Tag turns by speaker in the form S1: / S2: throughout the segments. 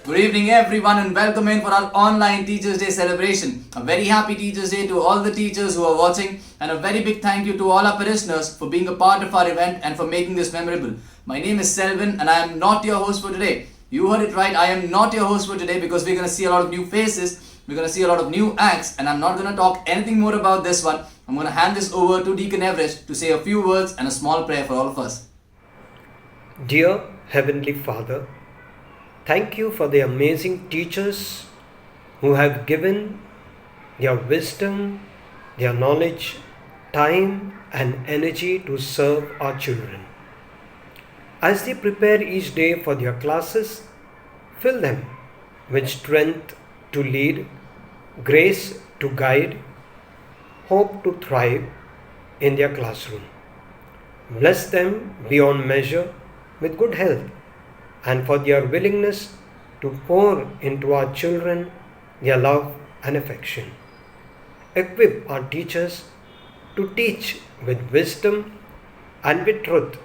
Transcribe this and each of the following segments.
S1: Good evening everyone and welcome in for our online Teachers Day celebration. A very happy Teachers Day to all the teachers who are watching and a very big thank you to all our parishioners for being a part of our event and for making this memorable. My name is Selvin and I am not your host for today. You heard it right, I am not your host for today because we're going to see a lot of new faces, we're going to see a lot of new acts and I'm not going to talk anything more about this one. I'm going to hand this over to Deacon Everest to say a few words and a small prayer for all of us.
S2: Dear Heavenly Father, thank you for the amazing teachers who have given their wisdom, their knowledge, time and energy to serve our children. As they prepare each day for their classes, fill them with strength to lead, grace to guide, hope to thrive in their classroom. Bless them beyond measure with good health and for their willingness to pour into our children their love and affection. Equip our teachers to teach with wisdom and with truth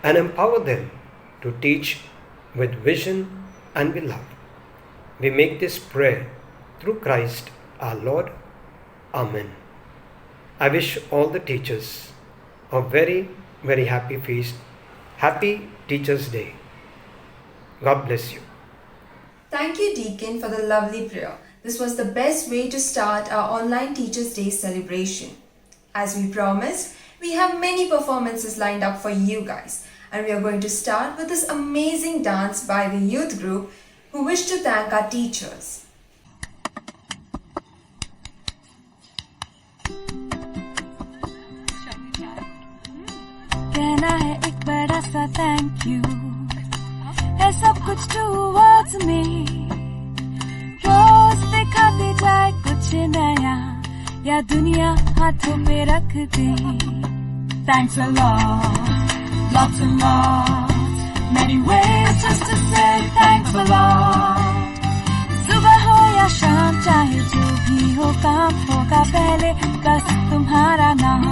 S2: and empower them to teach with vision and with love. We make this prayer through Christ our Lord. Amen. I wish all the teachers a very, very happy feast. Happy Teachers' Day. God bless you.
S3: Thank you, Deacon, for the lovely prayer. This was the best way to start our online Teachers' Day celebration. As we promised, we have many performances lined up for you guys. And we are going to start with this amazing dance by the youth group who wish to thank our teachers.
S4: कहना है एक बड़ा सा thank you है सब कुछ towards में रोज दिखाते जाए कुछ नया या दुनिया हाथों पे रख दे Thanks a lot, lots and lots, many ways just to say thanks a lot. सुबह हो या शाम चाहे जो भी हो काम होगा पहले बस तुम्हारा नाम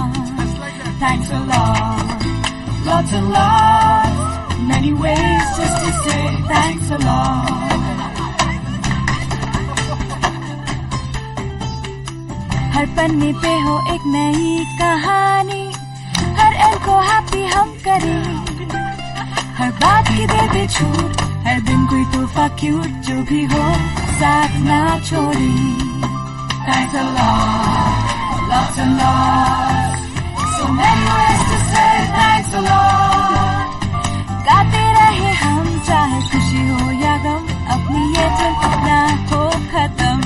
S4: Thanks a lot, lots and lots, many ways just to say thanks a lot. हर पन्ने पे हो एक नई कहानी, हर एंड को हैप्पी हम करें, हर बात की दे दे छूट, हर दिन कोई तोहफा क्यूट जो भी हो साथ ना छोड़े. Thanks a lot, lots and lots. So many ways to say thanks a lot. गाते रहे हम चाहे खुशी हो या गम, अपनी ये जंग ना हो खत्म.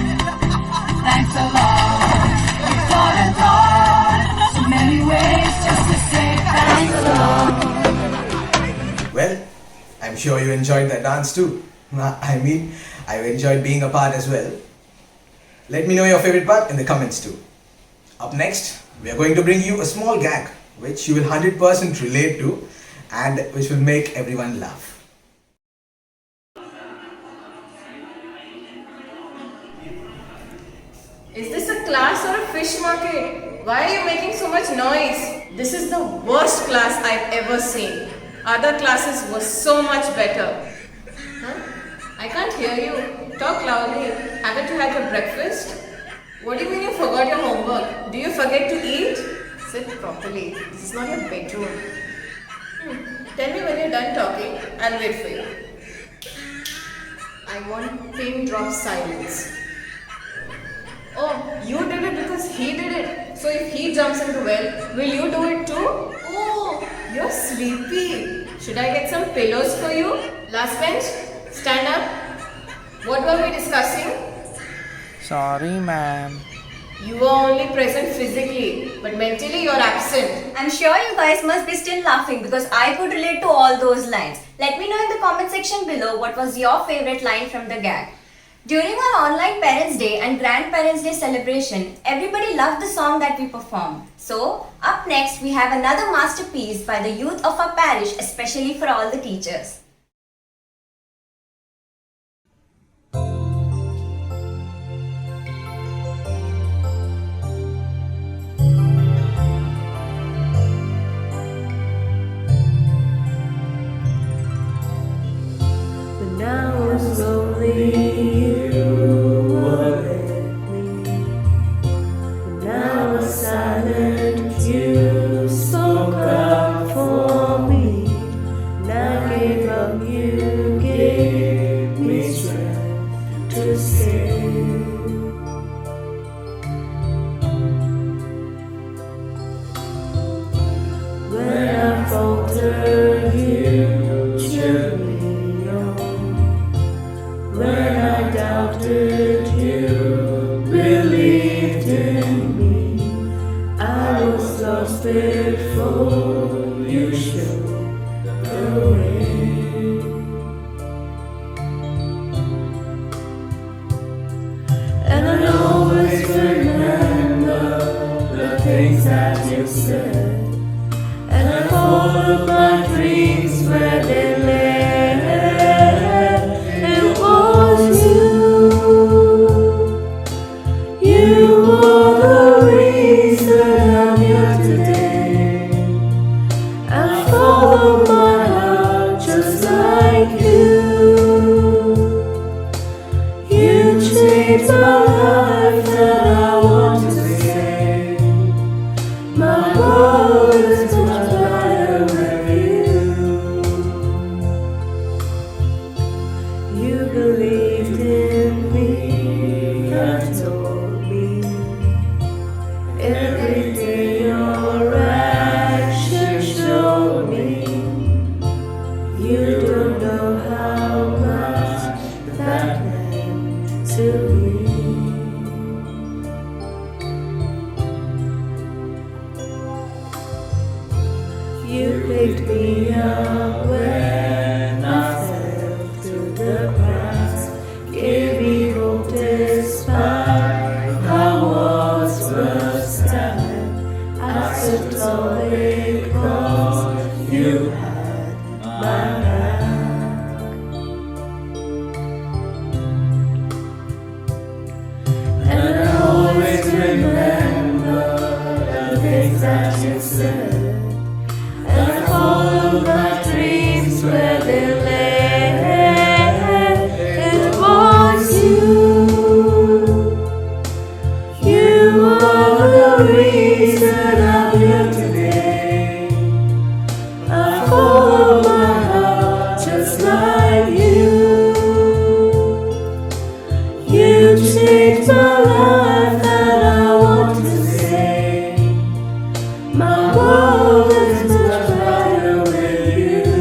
S4: Thanks a lot, we've thought and thought. So many ways just to say thanks a lot.
S5: Well, I'm sure you enjoyed that dance too. I've enjoyed being a part as well. Let me know your favorite part in the comments too. Up next, we are going to bring you a small gag which you will 100% relate to and which will make everyone laugh.
S6: Is this a class or a fish market? Why are you making so much noise? This is the worst class I've ever seen. Other classes were so much better. Huh? I can't hear you. Talk loudly. Haven't you had your breakfast? What do you mean you forgot your homework? Do you forget to eat? Sit properly. This is not your bedroom. Tell me when you're done talking. I'll wait for you. I want pin drop silence. Oh, you did it because he did it. So if he jumps into well, will you do it too? Oh, you're sleepy. Should I get some pillows for you? Last bench, stand up. What were we discussing?
S7: Sorry, ma'am.
S6: You were only present physically, but mentally you're absent.
S8: I'm sure you guys must be still laughing because I could relate to all those lines. Let me know in the comment section below what was your favorite line from the gag. During our online Parents' Day and Grandparents' Day celebration, everybody loved the song that we performed. So, up next we have another masterpiece by the youth of our parish, especially for all the teachers.
S4: When I was lonely
S9: only you were with me. Now a silent you spoke up for me. And I gave up, you gave me strength to stay. When I faltered, you cheered me on. When I doubted, you believed in me. I was lost before you showed the way. And I always remember the things that you said. And I followed my dreams where they led. It was you. You are the reason I'm here today. I followed my heart just like you. You changed my life and I want to say my world is much brighter with you. You believed in me and told me every day your actions showed me. You don't know how much that meant to me. You picked me up when I fell through the cracks, gave me hope despite how walls were stacked. I stood tall because you had my back. And I always remember the things that you said. And I followed my dreams where they led. It was you. You are the reason I'm here today. I followed my heart just like you. You changed my life and I want to say my world is much brighter with you.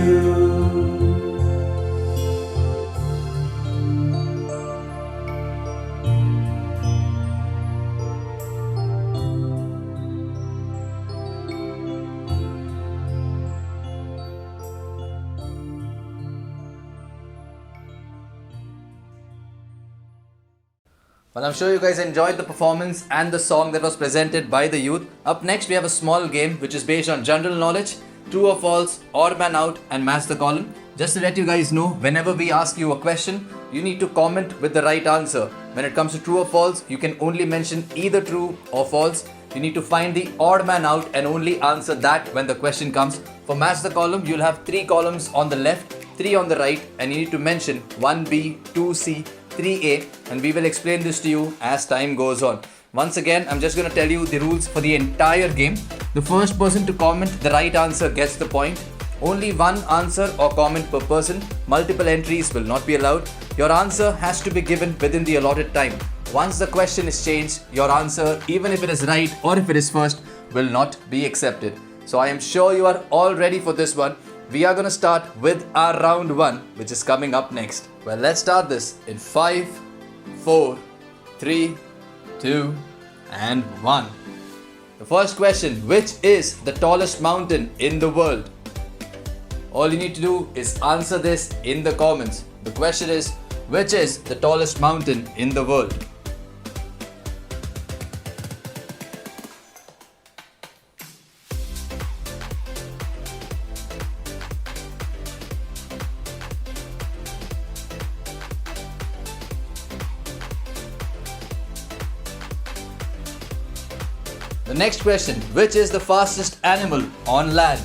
S1: Well, I'm sure you guys enjoyed the performance and the song that was presented by the youth. Up next, we have a small game which is based on general knowledge, true or false, odd man out, and match the column. Just to let you guys know, whenever we ask you a question, you need to comment with the right answer. When it comes to true or false, you can only mention either true or false. You need to find the odd man out and only answer that when the question comes. For match the column, you'll have 3 columns on the left, 3 on the right, and you need to mention 1B, 2C, 3A, and we will explain this to you as time goes on. Once again, I'm just going to tell you the rules for the entire game. The first person to comment the right answer gets the point. Only one answer or comment per person. Multiple entries will not be allowed. Your answer has to be given within the allotted time. Once the question is changed, your answer, even if it is right or if it is first, will not be accepted. So I am sure you are all ready for this one. We are going to start with our round 1, which is coming up next. Well, let's start this in 5, 4, 3, 2, and 1. The first question, which is the tallest mountain in the world? All you need to do is answer this in the comments. The question is, which is the tallest mountain in the world? The next question, which is the fastest animal on land?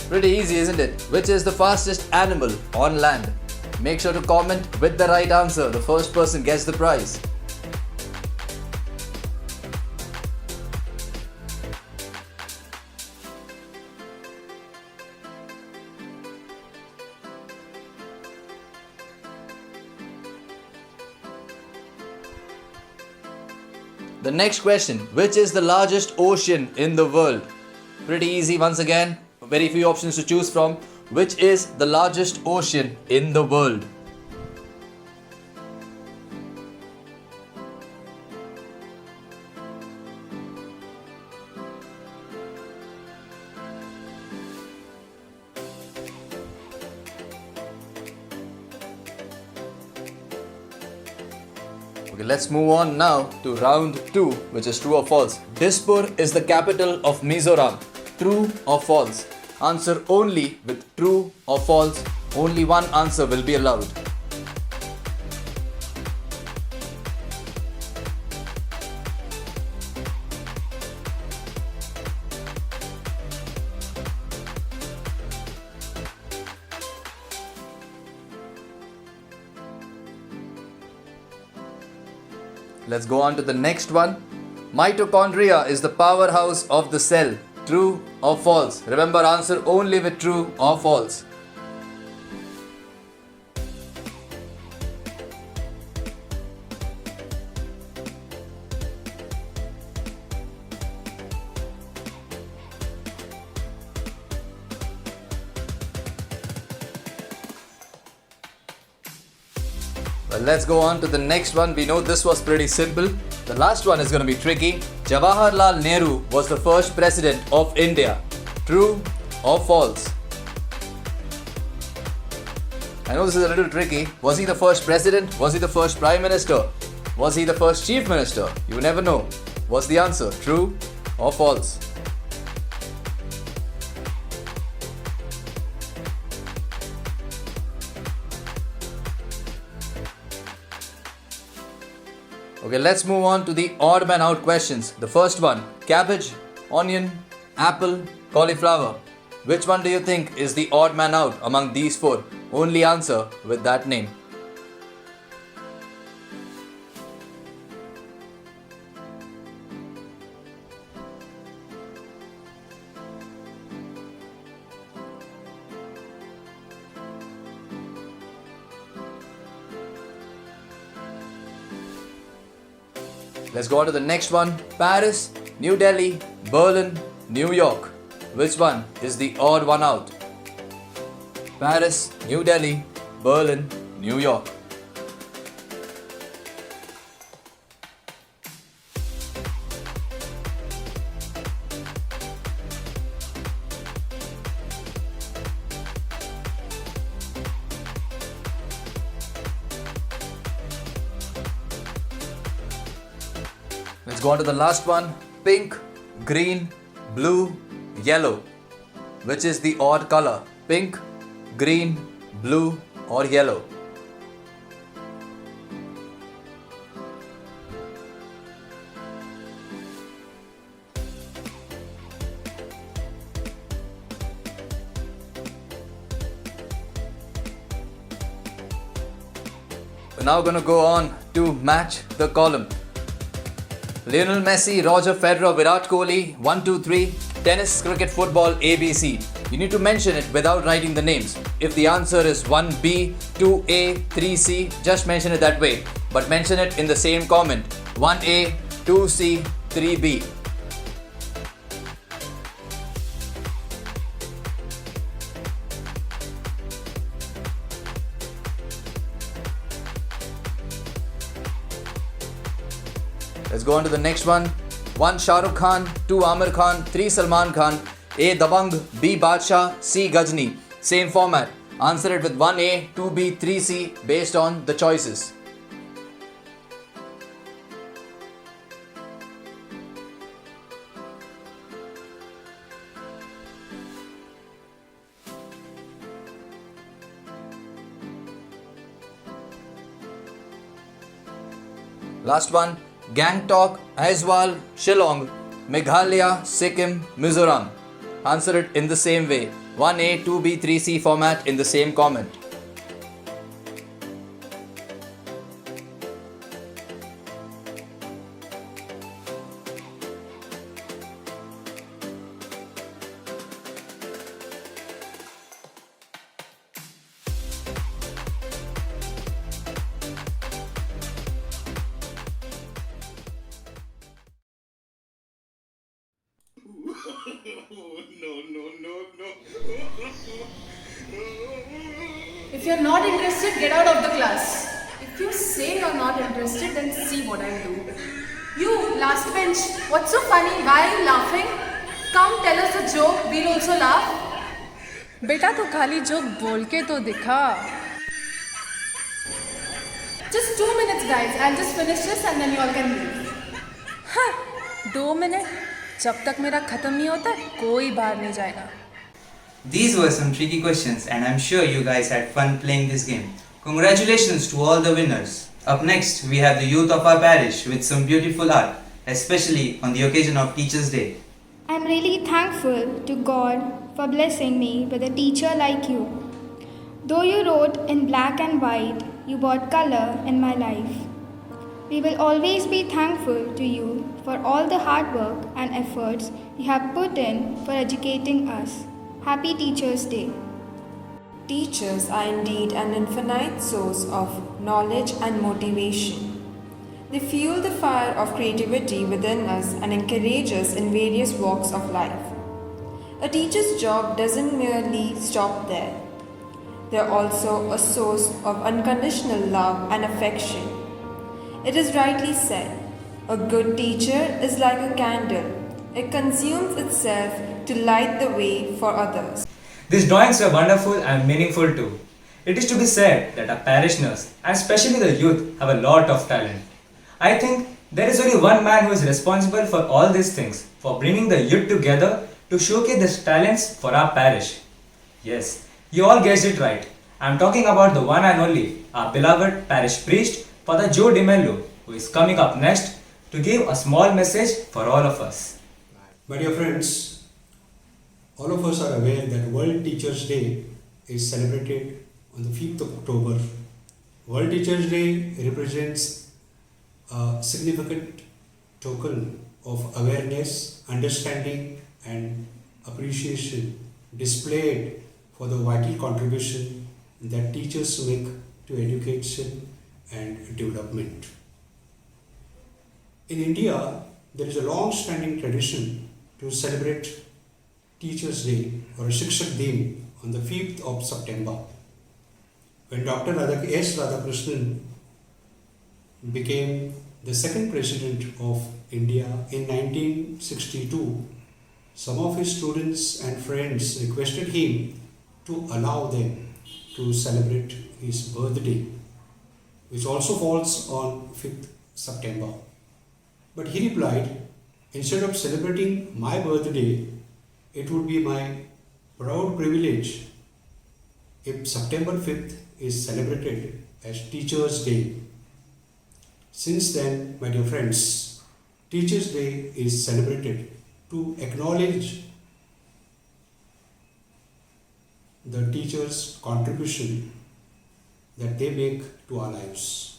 S1: Pretty easy, isn't it? Which is the fastest animal on land? Make sure to comment with the right answer. The first person gets the prize. The next question, which is the largest ocean in the world? Pretty easy once again, very few options to choose from. Which is the largest ocean in the world? Okay, let's move on now to round 2, which is true or false. Dispur is the capital of Mizoram. True or false? Answer only with true or false. Only one answer will be allowed. Let's go on to the next one. Mitochondria is the powerhouse of the cell. True or false? Remember, answer only with true or false. Well, let's go on to the next one. We know this was pretty simple. The last one is going to be tricky. Jawaharlal Nehru was the first president of India. True or false? I know this is a little tricky. Was he the first president? Was he the first prime minister? Was he the first chief minister? You never know. What's the answer? True or false? Okay, let's move on to the odd man out questions. The first one, cabbage, onion, apple, cauliflower. Which one do you think is the odd man out among these 4? Only answer with that name. Let's go on to the next one. Paris, New Delhi, Berlin, New York. Which one is the odd one out? Paris, New Delhi, Berlin, New York. Let's go on to the last one. Pink, green, blue, yellow. Which is the odd color? Pink, green, blue or yellow? We're now going to go on to match the column. Lionel Messi, Roger Federer, Virat Kohli, 1, 2, 3, tennis, cricket, football, ABC. You need to mention it without writing the names. If the answer is 1B, 2A, 3C, just mention it that way. But mention it in the same comment. 1A, 2C, 3B. Let's go on to the next one. 1 Shah Rukh Khan, 2 Amir Khan, 3 Salman Khan, A Dabang, B Badshah, C Ghazni. Same format. Answer it with 1A, 2B, 3C based on the choices. Last one. Gangtok, Aizawl, Shillong, Meghalaya, Sikkim, Mizoram. Answer it in the same way. 1A, 2B, 3C format in the same comment.
S6: If you're not interested, get out of the class. If you say you're not interested, then see what I'll do. You, last bench, what's so funny? Why are you laughing? Come tell us a joke, we'll also laugh.
S10: बेटा तो खाली joke बोल के तो दिखा.
S6: Just 2 minutes, guys. I'll just finish this and then you all can leave.
S10: 2 minute जब तक मेरा खत्म नहीं होता कोई बाहर नहीं जाएगा.
S1: These were some tricky questions and I'm sure you guys had fun playing this game. Congratulations to all the winners. Up next, we have the youth of our parish with some beautiful art, especially on the occasion of Teachers' Day.
S11: I'm really thankful to God for blessing me with a teacher like you. Though you wrote in black and white, you brought color in my life. We will always be thankful to you for all the hard work and efforts you have put in for educating us. Happy Teachers' Day.
S12: Teachers are indeed an infinite source of knowledge and motivation. They fuel the fire of creativity within us and encourage us in various walks of life. A teacher's job doesn't merely stop there. They are also a source of unconditional love and affection. It is rightly said, a good teacher is like a candle. It consumes itself to light the way for others.
S13: These drawings were wonderful and meaningful too. It is to be said that our parishioners, and especially the youth, have a lot of talent. I think there is only one man who is responsible for all these things, for bringing the youth together to showcase their talents for our parish. Yes, you all guessed it right. I am talking about the one and only, our beloved parish priest, Father Joe DiMello, who is coming up next to give a small message for all of us.
S14: My dear friends, all of us are aware that World Teachers' Day is celebrated on the 5th of October. World Teachers' Day represents a significant token of awareness, understanding and appreciation displayed for the vital contribution that teachers make to education and development. In India, there is a long-standing tradition to celebrate Teachers' Day or Shikshak Din on the 5th of September. When Dr. S. Radhakrishnan became the second president of India in 1962, some of his students and friends requested him to allow them to celebrate his birthday, which also falls on 5th September. But he replied, instead of celebrating my birthday, it would be my proud privilege if September 5th is celebrated as Teachers' Day. Since then, my dear friends, Teachers' Day is celebrated to acknowledge the teachers' contribution that they make to our lives.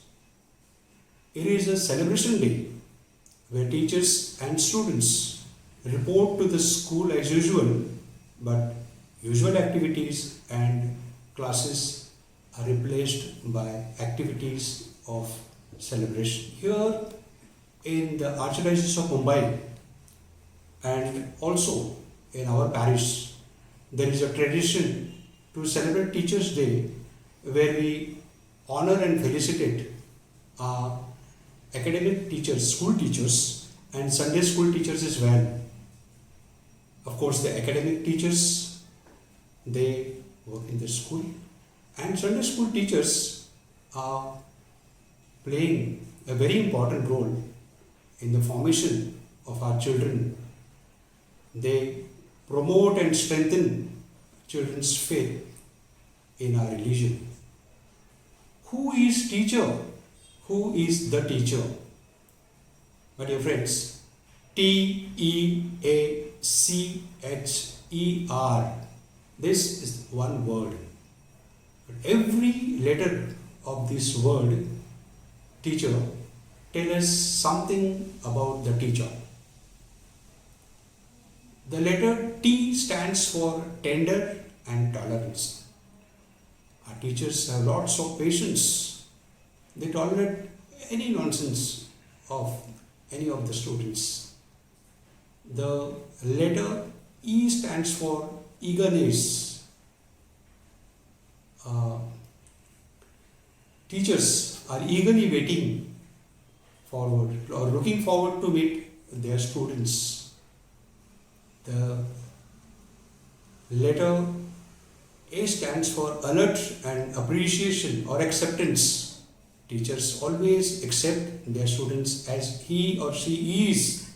S14: It is a celebration day where teachers and students report to the school as usual, but usual activities and classes are replaced by activities of celebration. Here in the Archdiocese of Mumbai and also in our parish, there is a tradition to celebrate Teachers' Day where we honor and felicitate our academic teachers, school teachers and Sunday school teachers as well. Of course, the academic teachers, they work in the school, and Sunday school teachers are playing a very important role in the formation of our children. They promote and strengthen children's faith in our religion. Who is teacher? Who is the teacher? My dear friends, T-E-A-C-H-E-R. This is one word. But every letter of this word, teacher, tells us something about the teacher. The letter T stands for tender and tolerance. Our teachers have lots of patience. They tolerate any nonsense of any of the students. The letter E stands for eagerness. Teachers are eagerly waiting forward or looking forward to meet their students. The letter A stands for alert and appreciation or acceptance. Teachers always accept their students as he or she is.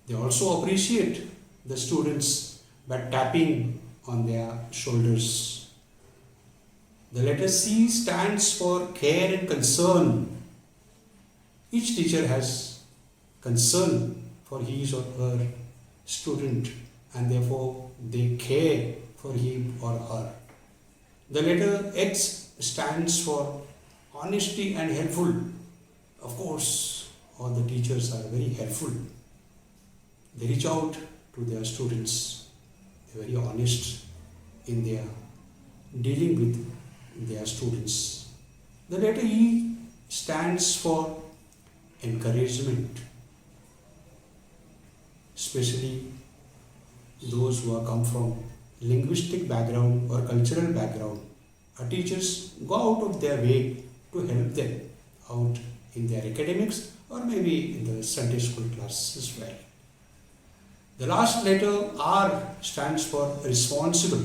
S14: They also appreciate the students by tapping on their shoulders. The letter C stands for care and concern. Each teacher has concern for his or her student, and therefore they care for him or her. The letter H stands for honesty and helpful. Of course, all the teachers are very helpful. They reach out to their students. They are very honest in their dealing with their students. The letter E stands for encouragement, especially those who have come from linguistic background or cultural background. Our teachers go out of their way to help them out in their academics or maybe in the Sunday school class as well. The last letter R stands for responsible.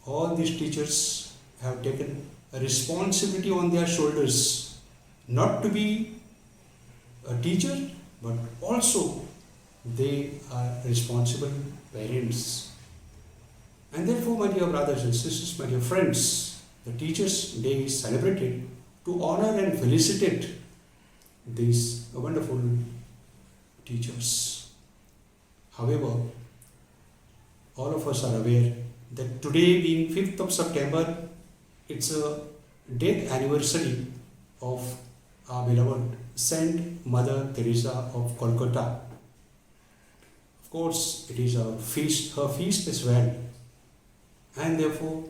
S14: All these teachers have taken a responsibility on their shoulders, not to be a teacher, but also they are responsible parents. And therefore, my dear brothers and sisters, my dear friends, the Teachers' Day is celebrated to honor and felicitate these wonderful teachers. However, all of us are aware that today being 5th of September, it's a death anniversary of our beloved Saint Mother Theresa of Calcutta. Of course, it is her feast as well. And therefore,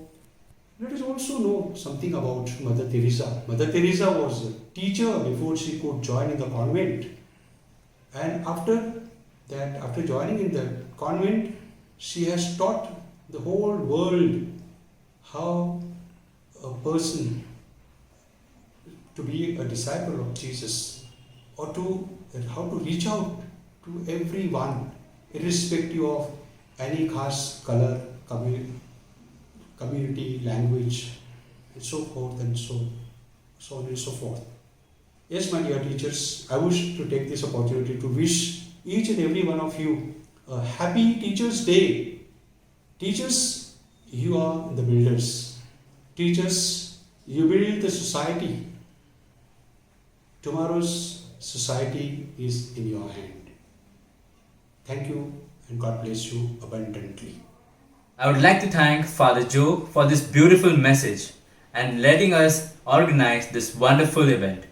S14: let us also know something about Mother Theresa. Mother Theresa was a teacher before she could join in the convent. And after joining in the convent, she has taught the whole world how a person to be a disciple of Jesus, or how to reach out to everyone, irrespective of any caste, color, community, language, and so forth and so on and so forth. Yes, my dear teachers, I wish to take this opportunity to wish each and every one of you a happy Teachers' Day. Teachers, you are the builders. Teachers, you build the society. Tomorrow's society is in your hand. Thank you, and God bless you abundantly.
S13: I would like to thank Father Joe for this beautiful message and letting us organize this wonderful event.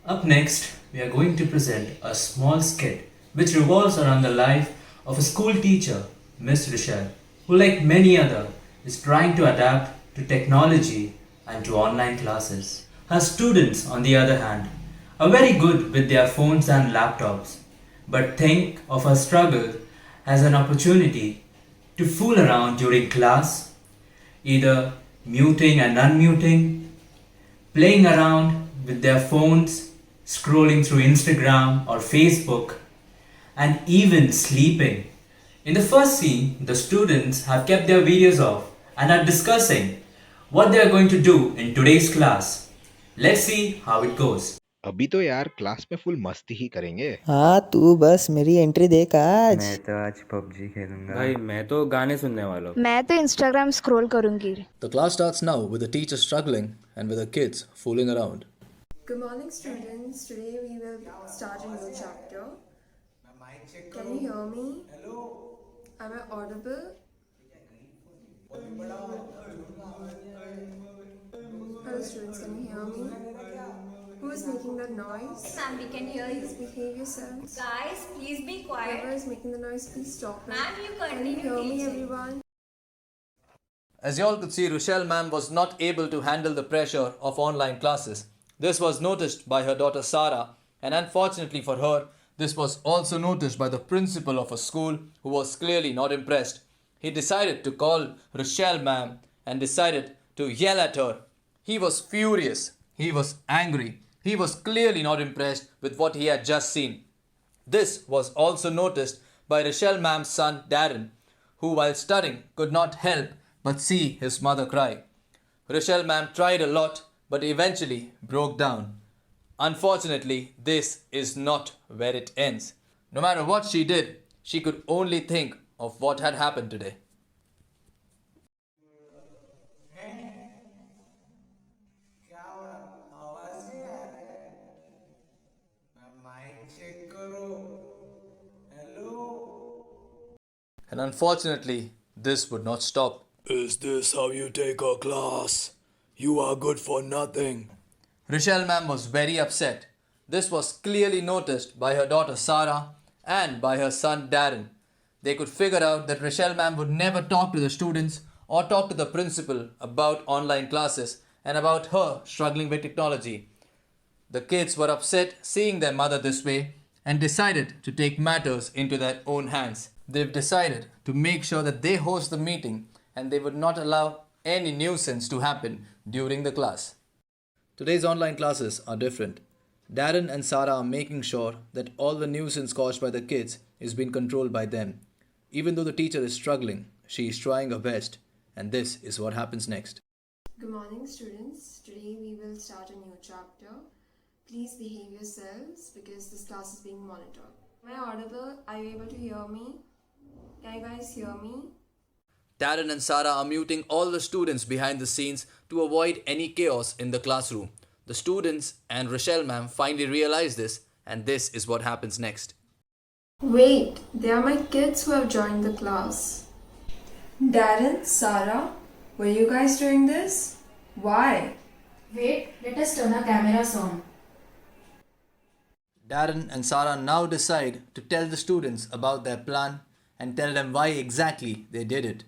S13: Up next, we are going to present a small skit which revolves around the life of a school teacher, Miss Rochelle, who, like many others, is trying to adapt to technology and to online classes. Her students, on the other hand, are very good with their phones and laptops, but think of her struggle as an opportunity to fool around during class, either muting and unmuting, playing around with their phones, scrolling through Instagram or Facebook, and even sleeping. In the first scene, the students have kept their videos off and are discussing what they are going to do in today's class. Let's see how it goes.
S15: अभी तो यार class में full मस्ती ही करेंगे।
S16: हाँ तू बस मेरी एंट्री देख आज।
S17: मैं तो आज पबजी खेलूंगा।
S18: भाई मैं तो गाने सुनने वाला हूँ।
S11: मैं तो इंस्टाग्राम स्क्रॉल करूंगी।
S1: The class starts now with the teacher struggling and with the kids fooling around.
S3: Good morning, students. Today we will start a new chapter. Can you hear me? Hello. Am I audible? Hello, students. Can you hear me? Who is making that noise?
S8: Ma'am, we can hear you.
S3: Please behave yourselves.
S8: Guys, please be quiet.
S3: Whoever is making the noise, please stop it.
S8: Ma'am, you
S3: Can you
S8: continue
S3: hear me,
S8: teaching.
S3: everyone?
S1: As you all could see, Rochelle ma'am was not able to handle the pressure of online classes. This was noticed by her daughter Sarah, and unfortunately for her, This was also noticed by the principal of a school who was clearly not impressed. He decided to call Rochelle ma'am and decided to yell at her. He was furious. He was angry. He was clearly not impressed with what he had just seen. This was also noticed by Rochelle ma'am's son Darren, who while studying could not help but see his mother cry. Rochelle ma'am tried a lot but eventually broke down. Unfortunately, this is not where it ends. No matter what she did, she could only think of what had happened today. And unfortunately, this would not stop. Is this how you take a class? You are good for nothing. Rochelle ma'am was very upset. This was clearly noticed by her daughter Sarah and by her son Darren. They could figure out that Rochelle ma'am would never talk to the students or talk to the principal about online classes and about her struggling with technology. The kids were upset seeing their mother this way and decided to take matters into their own hands. They've decided to make sure that they host the meeting and they would not allow any nuisance to happen during the class. Today's online classes are different. Darren and Sarah are making sure that all the nuisance caused by the kids is being controlled by them. Even though the teacher is struggling, she is trying her best, and this is what happens next.
S3: Good morning, students. Today we will start a new chapter. Please behave yourselves because this class is being monitored. Am I audible? Are you able to hear me? Can you guys hear me?
S1: Darren and Sarah are muting all the students behind the scenes to avoid any chaos in the classroom. The students and Rochelle ma'am finally realize this, and this is what happens next.
S3: Wait, they are my kids who have joined the class. Darren, Sarah, were you guys doing this? Why?
S19: Wait, let us turn our cameras on.
S1: Darren and Sarah now decide to tell the students about their plan and tell them why exactly they did it.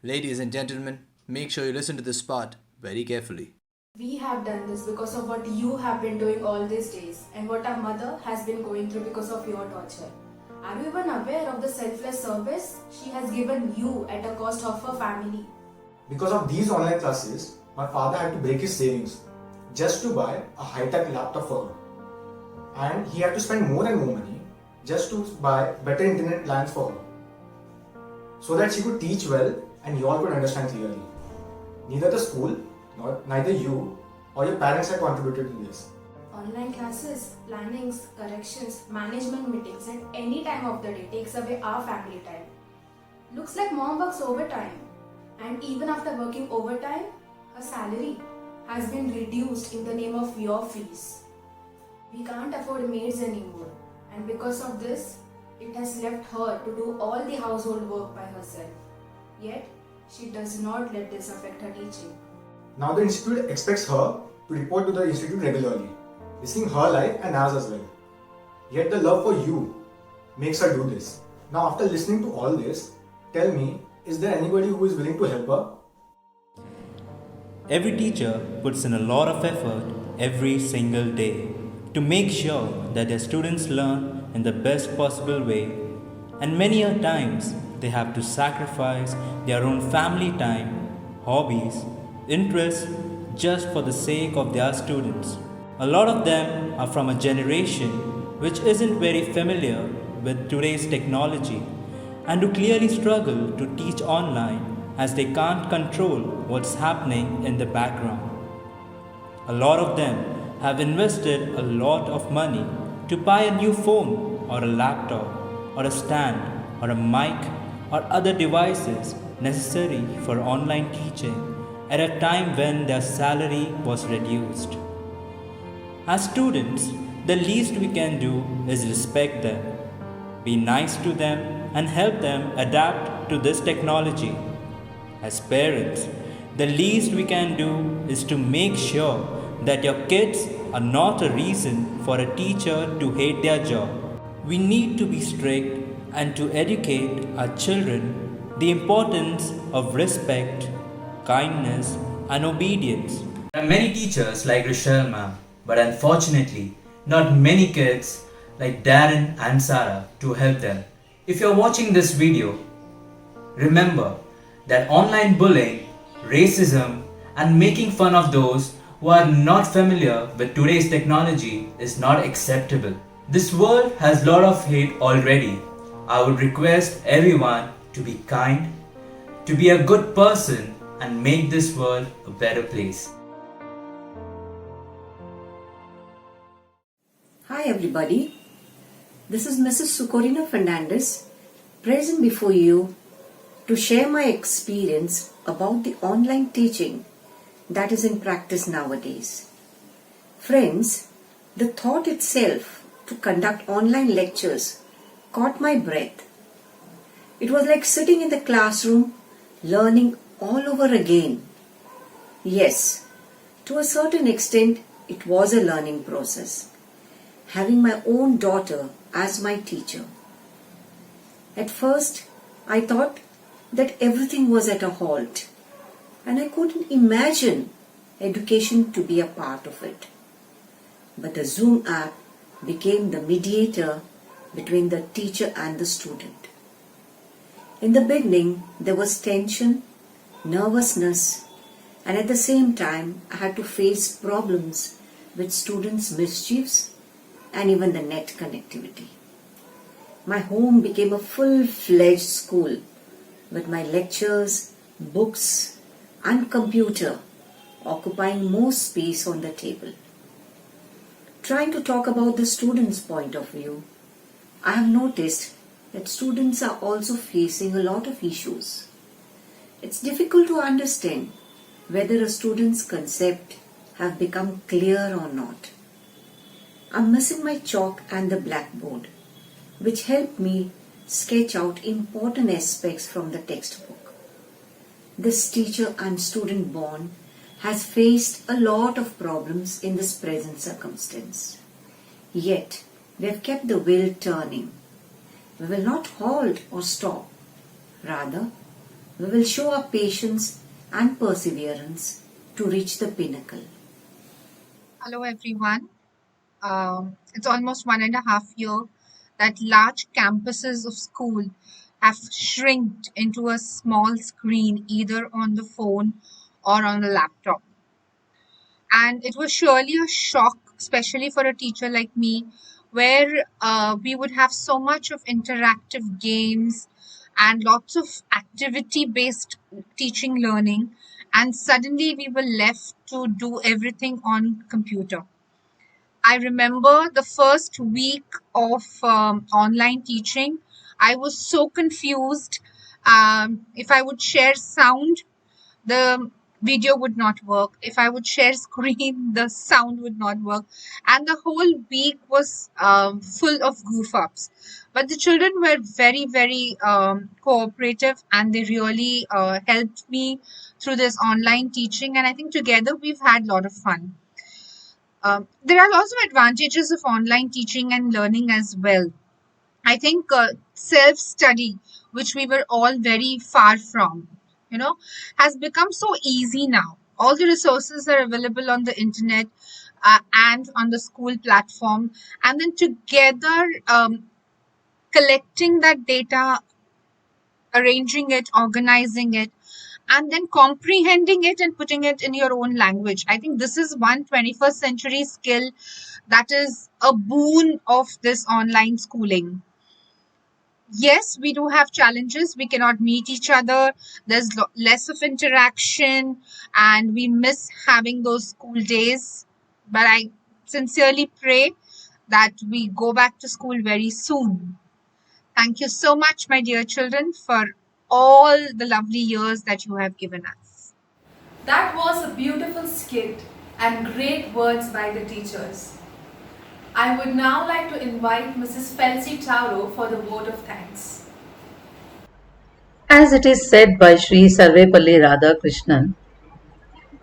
S1: Ladies and gentlemen, make sure you listen to this part very carefully.
S19: We have done this because of what you have been doing all these days and what our mother has been going through because of your torture. Are you even aware of the selfless service she has given you at the cost of her family?
S20: Because of these online classes, my father had to break his savings just to buy a high-tech laptop for her. And he had to spend more and more money just to buy better internet plans for her, so that she could teach well and you all could understand clearly. Neither the school, neither you or your parents have contributed to this.
S19: Online classes, plannings, corrections, management meetings at any time of the day takes away our family time. Looks like mom works overtime, and even after working overtime, her salary has been reduced in the name of your fees. We can't afford maids anymore, and because of this, it has left her to do all the household work by herself. Yet, she does not let this affect her teaching.
S20: Now the institute expects her to report to the institute regularly, risking her life and ours as well. Yet the love for you makes her do this. Now after listening to all this, tell me, is there anybody who is willing to help her?
S21: Every teacher puts in a lot of effort every single day to make sure that their students learn in the best possible way, and many a times they have to sacrifice their own family time, hobbies, interests just for the sake of their students. A lot of them are from a generation which isn't very familiar with today's technology and who clearly struggle to teach online as they can't control what's happening in the background. A lot of them have invested a lot of money to buy a new phone or a laptop or a stand or a mic or other devices necessary for online teaching at a time when their salary was reduced. As students, the least we can do is respect them, be nice to them, and help them adapt to this technology. As parents, the least we can do is to make sure that your kids are not a reason for a teacher to hate their job. We need to be strict and to educate our children the importance of respect, kindness, and obedience.
S13: There are many teachers like Rochelle ma'am, but unfortunately, not many kids like Darren and Sarah to help them. If you're watching this video, remember that online bullying, racism, and making fun of those who are not familiar with today's technology is not acceptable. This world has a lot of hate already. I would request everyone to be kind, to be a good person, and make this world a better place.
S2: Hi everybody, this is Mrs. Sukorina Fernandez present before you to share my experience about the online teaching that is in practice nowadays. Friends, the thought itself to conduct online lectures caught my breath. It was like sitting in the classroom learning all over again. Yes, to a certain extent it was a learning process, having my own daughter as my teacher. At first, I thought that everything was at a halt, and I couldn't imagine education to be a part of it. But the Zoom app became the mediator between the teacher and the student. In the beginning, there was tension, nervousness, and at the same time, I had to face problems with students' mischiefs and even the net connectivity. My home became a full-fledged school with my lectures, books, and computer occupying more space on the table. Trying to talk about the student's point of view, I have noticed that students are also facing a lot of issues. It's difficult to understand whether a student's concept have become clear or not. I'm missing my chalk and the blackboard, which helped me sketch out important aspects from the textbook. This teacher and student bond has faced a lot of problems in this present circumstance. Yet, we have kept the wheel turning. We will not halt or stop. Rather, we will show our patience and perseverance to reach the pinnacle.
S22: Hello everyone. It's almost 1.5 years that large campuses of school have shrinked into a small screen either on the phone or on the laptop. And it was surely a shock, especially for a teacher like me, where we would have so much of interactive games and lots of activity-based teaching learning, and suddenly we were left to do everything on computer. I remember the first week of online teaching, I was so confused. If I would share sound, the video would not work. If I would share screen, the sound would not work. And the whole week was full of goof ups. But the children were very, very cooperative, and they really helped me through this online teaching. And I think together we've had a lot of fun. There are also advantages of online teaching and learning as well. I think self-study, which we were all very far from, has become so easy now. All the resources are available on the internet and on the school platform. And then together, collecting that data, arranging it, organizing it, and then comprehending it and putting it in your own language. I think this is one 21st century skill that is a boon of this online schooling. Yes, we do have challenges. We cannot meet each other. There's less of interaction, and we miss having those school days. But I sincerely pray that we go back to school very soon. Thank you so much, my dear children, for all the lovely years that you have given us.
S19: That was a beautiful skit and great words by the teachers. I would now like to invite Mrs. Felsi Tauro for the vote of thanks.
S23: As it is said by Sri Sarvepalli Radhakrishnan,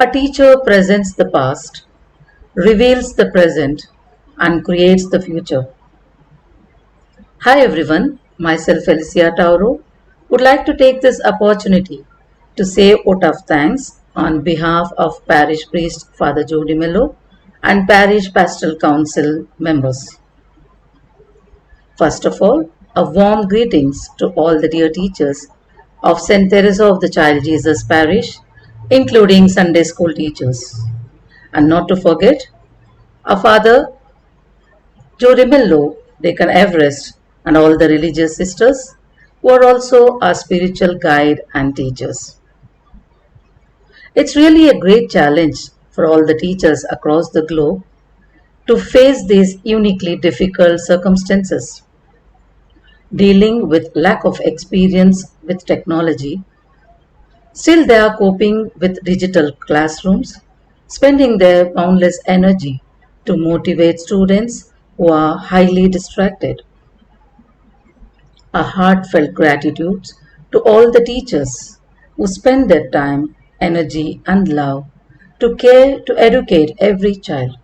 S23: a teacher presents the past, reveals the present, and creates the future. Hi everyone, myself Felicia Tauro would like to take this opportunity to say a vote of thanks on behalf of Parish Priest Father Jody Mello and Parish Pastoral Council members. First of all, a warm greetings to all the dear teachers of St. Theresa of the Child Jesus parish, including Sunday school teachers. And not to forget, our Father Jody Mello, Deacon Everest, and all the religious sisters who are also our spiritual guide and teachers. It's really a great challenge for all the teachers across the globe to face these uniquely difficult circumstances. Dealing with lack of experience with technology, still they are coping with digital classrooms, spending their boundless energy to motivate students who are highly distracted. A heartfelt gratitude to all the teachers who spend their time, energy, and love to care to educate every child.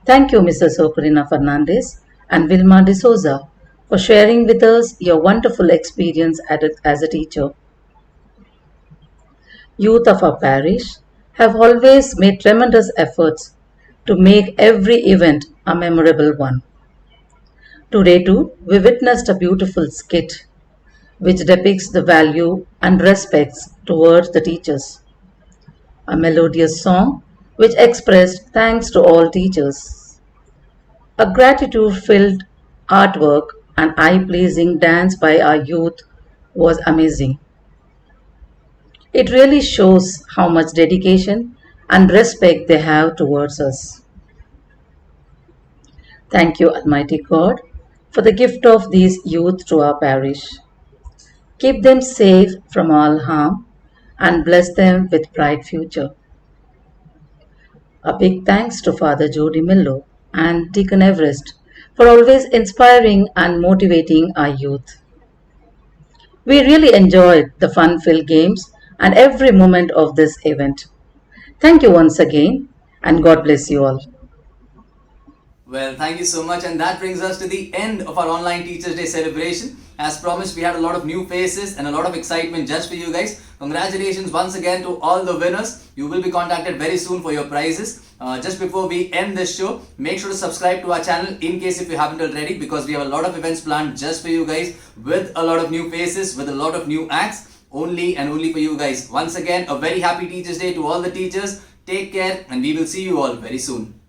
S23: Thank you, Mrs. Ocarina Fernandez and Vilma de Souza, for sharing with us your wonderful experience as a teacher. Youth of our parish have always made tremendous efforts to make every event a memorable one. Today, too, we witnessed a beautiful skit which depicts the value and respects towards the teachers. A melodious song which expressed thanks to all teachers. A gratitude filled artwork and eye pleasing dance by our youth was amazing. It really shows how much dedication and respect they have towards us. Thank you, Almighty God, for the gift of these youth to our parish. Keep them safe from all harm and bless them with bright future. A big thanks to Father Jody Millo and Deacon Everest for always inspiring and motivating our youth. We really enjoyed the fun-filled games and every moment of this event. Thank you once again and God bless you all.
S1: Well, thank you so much, and that brings us to the end of our online Teachers Day celebration. As promised, we had a lot of new faces and a lot of excitement just for you guys. Congratulations once again to all the winners. You will be contacted very soon for your prizes. Just before we end this show, make sure to subscribe to our channel in case if you haven't already, because we have a lot of events planned just for you guys with a lot of new faces, with a lot of new acts, only and only for you guys. Once again, a very happy Teachers Day to all the teachers. Take care, and we will see you all very soon.